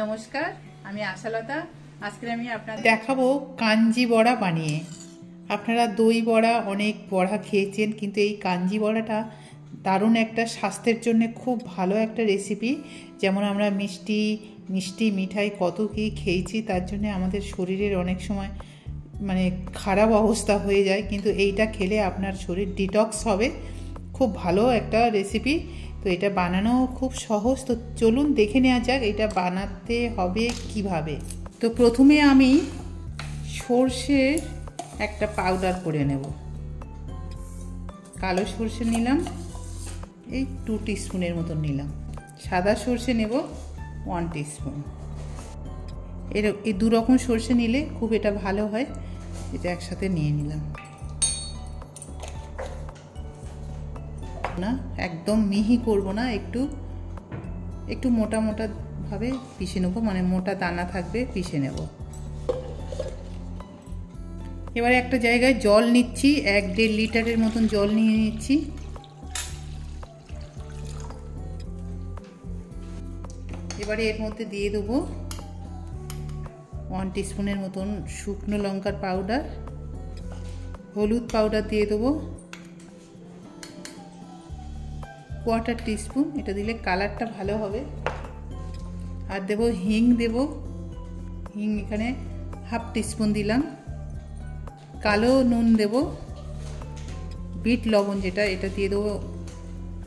নমস্কার, আমি আশালতা। আজকে আমি আপনাদের দেখাবো কাঞ্জি বড়া বানিয়ে। আপনারা দই বড়া অনেক বড়া খেয়েছেন, কিন্তু এই কাঞ্জি বড়াটা দারুণ একটা স্বাস্থ্যের জন্য খুব ভালো একটা রেসিপি। যেমন আমরা মিষ্টি মিঠাই কত কী খেয়েছি, তার জন্য আমাদের শরীরের অনেক সময় খারাপ অবস্থা হয়ে যায়, কিন্তু এইটা খেলে আপনার শরীর ডিটক্স হবে। খুব ভালো একটা রেসিপি। তো এটা বানানো খুব সহজ। তো চলুন দেখে নেওয়া যাক এটা বানাতে হবে কিভাবে। তো প্রথমে আমি সর্ষের একটা পাউডার করে নেব। কালো সর্ষে নিলাম এই 2 টিস্পুনের মতো নিলাম। সাদা সর্ষে নেব 1 টিস্পুন। এই দু রকম সর্ষে নিলে খুব এটা ভালো হয়। এটা একসাথে নিয়ে নিলাম। না, একদম মিহি করব না, একটু মোটা মোটা ভাবে পিষে নেব, মোটা দানা থাকবে, পিষে নেব। এবারে একটা জায়গায় জল নিচ্ছি, 1-1.5 লিটারের মতন জল নিয়ে নিচ্ছি। এবারে এর মধ্যে দিয়ে দেবো 1 টিস্পুনের মতন শুকনো লঙ্কার পাউডার, হলুদ পাউডার দিয়ে দেবো 1/4 টিস্পুন, এটা দিলে কালারটা ভালো হবে। আর দেবো হিং, হিং এখানে 1/2 টিস্পুন দিলাম। কালো নুন দেব, বিট লবণ যেটা, এটা দিয়ে দেবো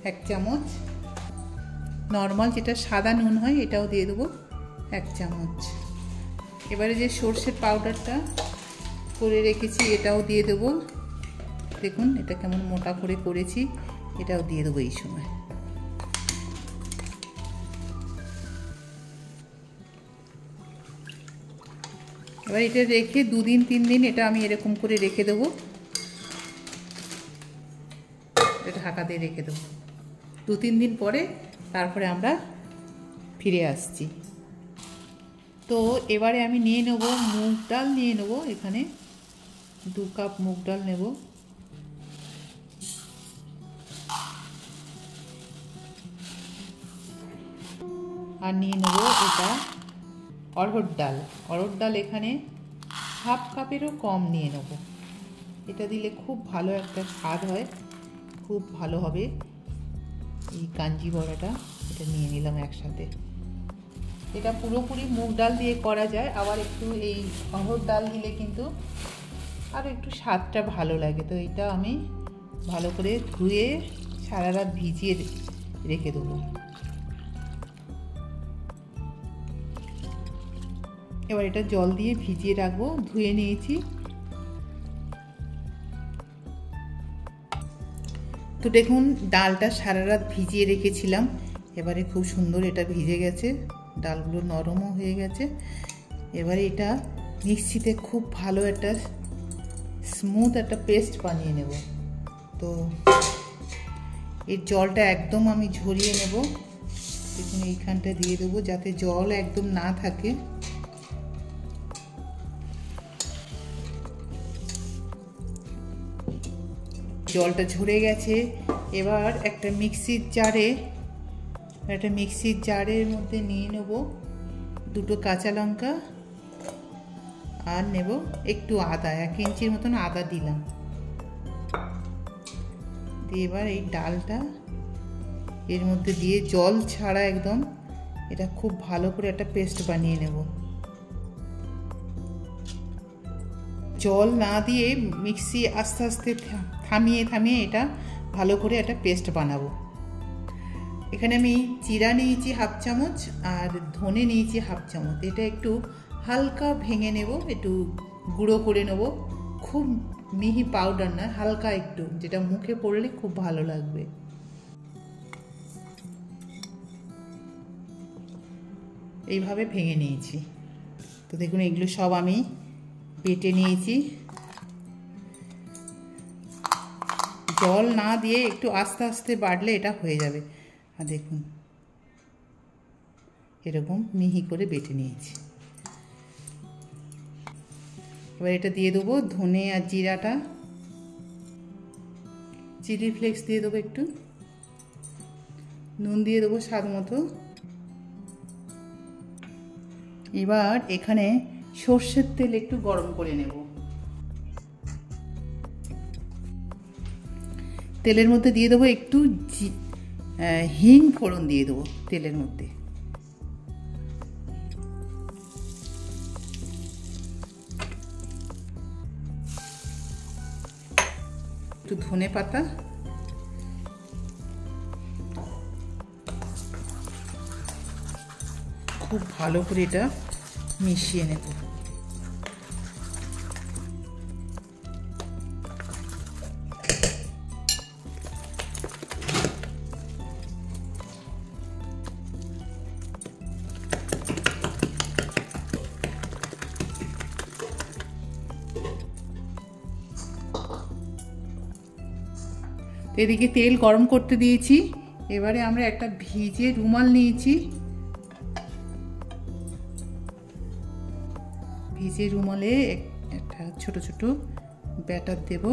1 চামচ। নর্মাল যেটা সাদা নুন হয় এটাও দিয়ে দেবো 1 চামচ। এবারে যে সর্ষের পাউডারটা করে রেখেছি এটাও দিয়ে দেবো। দেখুন এটা কেমন মোটা করে করেছি, এটাও দিয়ে দেবো এই সময়। এবার এটা রেখে 2 দিন 3 দিন এটা আমি এরকম করে রেখে দেবো। এটা ঢাকা দিয়ে রেখে দেবো। 2-3 দিন পরে তারপরে আমরা ফিরে আসছি। তো এবারে আমি নিয়ে নেব মুগ ডাল, নিয়ে নেব এখানে 2 কাপ মুগ ডাল নেব। আর নিয়ে নেব এটা অড়হর ডাল, এখানে 1/2 কাপেরও কম নিয়ে নেব। এটা দিলে খুব ভালো একটা স্বাদ হয়, খুব ভালো হবে এই কাঞ্জি বড়াটা। এটা নিয়ে নিলাম একসাথে। এটা পুরোপুরি মুগ ডাল দিয়ে করা যায়, আবার একটু এই অড়হর ডাল দিলে কিন্তু আরও একটু স্বাদটা ভালো লাগে। তো এটা আমি ভালো করে ধুয়ে সারা রাত ভিজিয়ে রেখে দেবো। এবার এটা জল দিয়ে ভিজিয়ে রাখবো, ধুয়ে নিয়েছি। তো দেখুন ডালটা সারা রাত ভিজিয়ে রেখেছিলাম, এবারে খুব সুন্দর এটা ভিজে গেছে, ডালগুলো নরমও হয়ে গেছে। এবারে এটা মিক্সিতে খুব ভালো একটা স্মুথ একটা পেস্ট বানিয়ে নেব। তো এর জলটা একদম আমি ঝরিয়ে নেব। দেখুন এইখানটা দিয়ে দেবো যাতে জল একদম না থাকে। জলটা ঝরে গেছে। এবার একটা মিক্সির জারের মধ্যে নিয়ে নেব 2টো কাঁচা লঙ্কা, আর নেব একটু আদা, 1 ইঞ্চির মতন আদা দিলাম। দিয়ে এবার এই ডালটা এর মধ্যে দিয়ে জল ছাড়া একদম এটা খুব ভালো করে একটা পেস্ট বানিয়ে নেব। জল না দিয়ে মিক্সি আস্তে আস্তে থামিয়ে এটা ভালো করে একটা পেস্ট বানাবো। এখানে আমি জিরা নিয়েছি 1/2 চামচ আর ধনে নিয়েছি 1/2 চামচ। এটা একটু হালকা ভেঙে নেব, একটু গুঁড়ো করে নেব। খুব মিহি পাউডার না, হালকা একটু, যেটা মুখে পড়লে খুব ভালো লাগবে। এইভাবে ভেঙে নিয়েছি। তো দেখুন এগুলো সব আমি বেটে নিয়েছি। জল না দিয়ে একটু আস্তে আস্তে বাটলে এটা হয়ে যাবে। আর দেখুন এরকম মিহি করে বেটে নিয়েছি। এবার এটা দিয়ে দেবো ধনে আর জিরাটা, চিলি ফ্লেক্স দিয়ে দেবো একটু, নুন দিয়ে দেবো স্বাদ মতো, এবার এখানে সর্ষের তেল একটু গরম করে নেব। তেলের মধ্যে দিয়ে দেবো একটু হিং ফোড়ন দিয়ে দেবো তেলের মধ্যে। একটু ধনে পাতা, খুব ভালো করে এটা মিশিয়ে নেব। এদিকে তেল গরম করতে দিয়েছি। এবারে আমরা একটা ভিজে রুমাল নিয়েছি, ভিজে রুমালে একটা ছোট ছোট ব্যাটার দেব।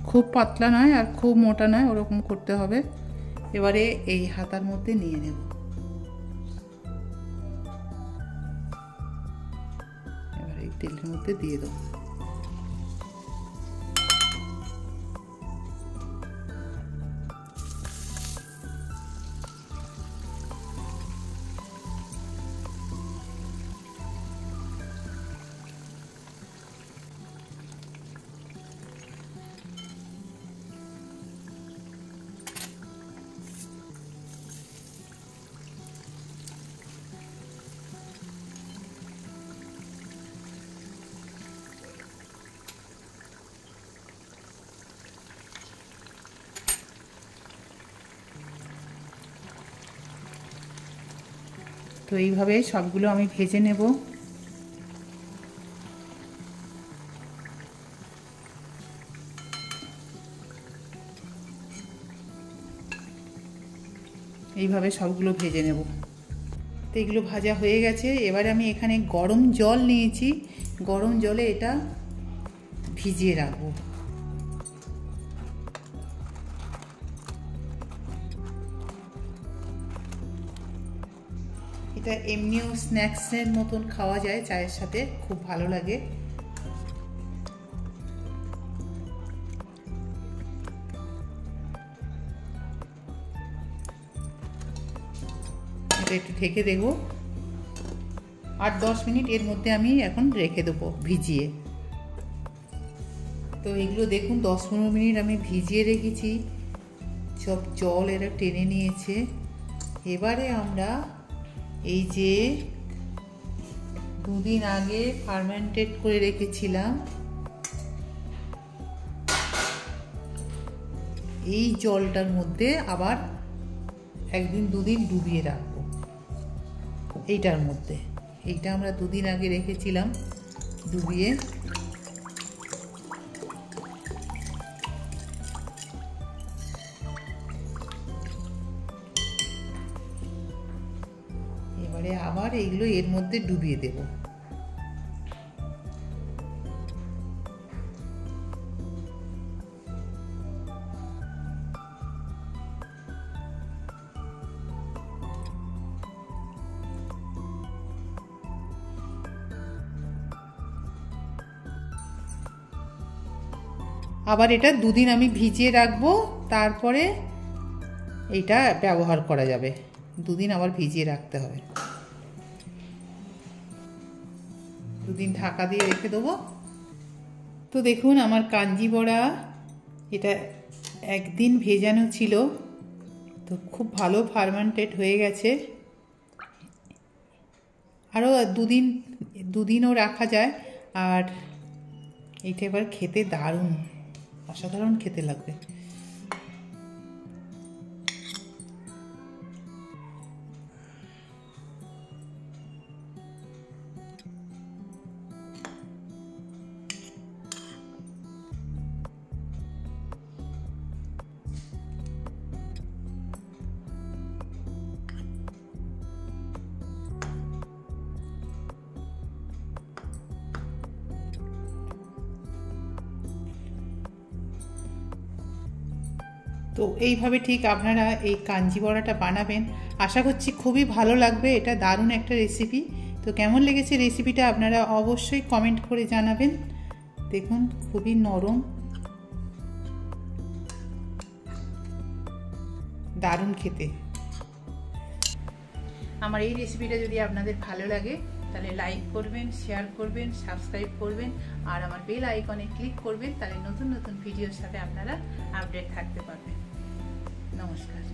খুব পাতলা নয় আর খুব মোটা নয়, ওরকম করতে হবে। এবারে এই হাতার মধ্যে নিয়ে নেব। এবার এই তেলের মধ্যে দিয়ে দেবো। তো এইভাবে সবগুলো আমি ভেজে নেব। এইভাবে সবগুলো ভেজে নেব। তো এগুলো ভাজা হয়ে গেছে। এবারে আমি এখানে গরম জল নিয়েছি, গরম জলে এটা ভিজিয়ে রাখবো। এটা এমনিও স্ন্যাক্সের মতন খাওয়া যায়, চায়ের সাথে খুব ভালো লাগে। এটা একটু ঢেকে দেবো, 8-10 মিনিট এর মধ্যে আমি এখন রেখে দেবো ভিজিয়ে। তো এগুলো দেখুন 10-15 মিনিট আমি ভিজিয়ে রেখেছি, সব জল এরা টেনে নিয়েছে। এবারে আমরা এই যে 2 দিন আগে ফার্মেন্টেড করে রেখেছিলাম এই জলটার মধ্যে আবার 1-2 দিন ডুবিয়ে রাখবো। এইটার মধ্যে, এইটা আমরা 2 দিন আগে রেখেছিলাম ডুবিয়ে। এবারে আবার এইগুলো এর মধ্যে ডুবিয়ে দেব। আবার এটা 2 দিন আমি ভিজিয়ে রাখবো, তারপরে এইটা ব্যবহার করা যাবে। 2 দিন আবার ভিজিয়ে রাখতে হবে। 2 দিন ঢাকা দিয়ে রেখে দেবো। তো দেখুন আমার কাঞ্জি বড়া, এটা 1 দিন ভেজানো ছিল, তো খুব ভালো ফার্মেন্টেড হয়ে গেছে। আরও 2 দিনও রাখা যায়। আর এইটা এবার খেতে দারুণ, অসাধারণ খেতে লাগবে। তো এইভাবে ঠিক আপনারা এই কাঞ্জি বড়াটা বানাবেন, আশা করছি খুবই ভালো লাগবে। এটা দারুণ একটা রেসিপি। তো কেমন লেগেছে রেসিপিটা আপনারা অবশ্যই কমেন্ট করে জানাবেন। দেখুন খুবই নরম, দারুণ খেতে। আমার এই রেসিপিটা যদি আপনাদের ভালো লাগে তাহলে লাইক করবেন, শেয়ার করবেন, সাবস্ক্রাইব করবেন আর আমার বেল আইকনে ক্লিক করবেন, তাহলে নতুন নতুন ভিডিওর সাথে আপনারা আপডেট থাকতে পারবেন। নমস্কার।